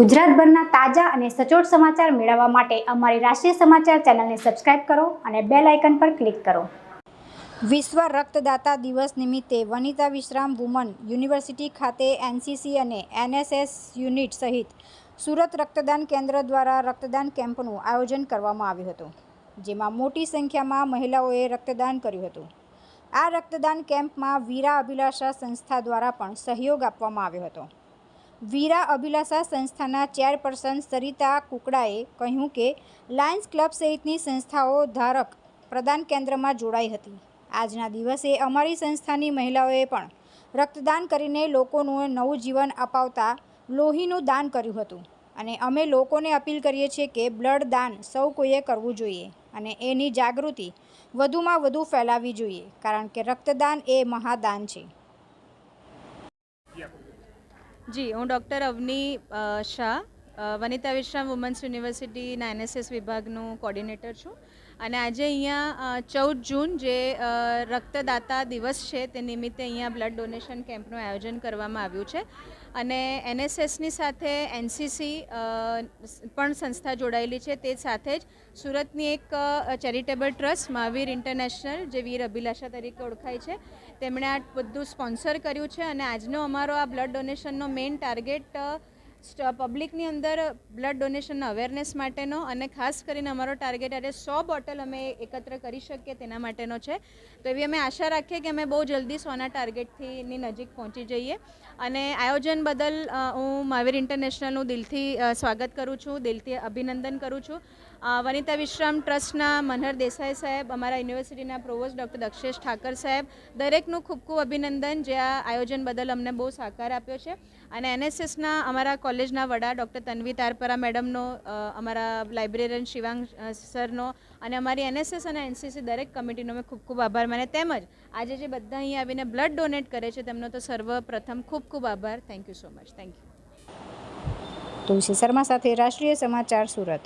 ગુજરાતભરના તાજા અને સચોટ સમાચાર મેળવવા માટે અમારી રાષ્ટ્રીય સમાચાર ચેનલને સબસ્ક્રાઇબ કરો અને બેલ આઇકન પર ક્લિક કરો। વિશ્વ રક્તદાતા દિવસ નિમિત્તે વનિતા વિશ્રામ વુમન યુનિવર્સિટી ખાતે એનસીસી અને એનએસએસ યુનિટ સહિત સુરત રક્તદાન કેન્દ્ર દ્વારા રક્તદાન કેમ્પનું આયોજન કરવામાં આવ્યું હતું, જેમાં મોટી સંખ્યામાં મહિલાઓએ રક્તદાન કર્યું હતું। આ રક્તદાન કેમ્પમાં વીરા અભિલાષા સંસ્થા દ્વારા પણ સહયોગ આપવામાં આવ્યો હતો। વીરા અભિલાષા સંસ્થાના ચેરપર્સન સરિતા કુકડાએ કહ્યું કે લાયન્સ ક્લબ સહિતની સંસ્થાઓ ધારક પ્રદાન કેન્દ્રમાં જોડાઈ હતી। આજના દિવસે અમારી સંસ્થાની મહિલાઓએ પણ રક્તદાન કરીને લોકોનું નવું જીવન અપાવતા લોહીનું દાન કર્યું હતું અને અમે લોકોને અપીલ કરીએ છીએ કે બ્લડ દાન સૌ કોઈએ કરવું જોઈએ અને એની જાગૃતિ વધુમાં વધુ ફેલાવવી જોઈએ, કારણ કે રક્તદાન એ મહાદાન છે। જી, હું ડૉક્ટર અવની શાહ, વનિતા વિશ્રામ વુમન્સ યુનિવર્સિટીના એનએસએસ વિભાગનું કોર્ડિનેટર છું અને આજે અહીંયા 14 જૂન જે રક્તદાતા દિવસ છે તે નિમિત્તે અહીંયા બ્લડ ડોનેશન કેમ્પનું આયોજન કરવામાં આવ્યું છે અને એનએસએસની સાથે એનસીસી પણ સંસ્થા જોડાયેલી છે। તે સાથે જ સુરતની એક ચેરિટેબલ ટ્રસ્ટ મહાવીર ઇન્ટરનેશનલ, જે વીર અભિલાષા તરીકે ઓળખાય છે, તેમણે આ બધું સ્પોન્સર કર્યું છે અને આજનો અમારો આ બ્લડ ડોનેશનનો મેઇન ટાર્ગેટ પબ્લિકની અંદર બ્લડ ડોનેશનના અવેરનેસ માટેનો અને ખાસ કરીને અમારો ટાર્ગેટ આજે 100 બોટલ અમે એકત્ર કરી શકીએ તેના માટેનો છે। તો એવી અમે આશા રાખીએ કે અમે બહુ જલ્દી 100ના ટાર્ગેટની નજીક પહોંચી જઈએ અને આયોજન બદલ હું મહાવીર ઇન્ટરનેશનલનું દિલથી સ્વાગત કરું છું, દિલથી અભિનંદન કરું છું। વનિતા વિશ્રામ ટ્રસ્ટના મનહર દેસાઈ સાહેબ, અમારા યુનિવર્સિટીના પ્રોવોસ્ટ ડૉક્ટર દક્ષેશ ઠાકર સાહેબ, દરેકનું ખૂબ ખૂબ અભિનંદન જે આ આયોજન બદલ અમને બહુ સહકાર આપ્યો છે અને એનએસએસના અમારા કોલેજના વડા ડૉક્ટર તન્વી તારપરા મેડમનો, અમારા લાઇબ્રેરિયન શિવાંગ સરનો અને અમારી એનએસએસ અને એનસીસી દરેક કમિટીનો મેં ખૂબ ખૂબ આભાર માને, તેમજ આજે જે બધા અહીં આવીને બ્લડ ડોનેટ કરે છે તેમનો તો સર્વપ્રથમ ખૂબ ખૂબ આભાર। Thank you so much. Thank you. Tulsi Sharma સાથે રાષ્ટ્રીય સમાચાર, સુરત।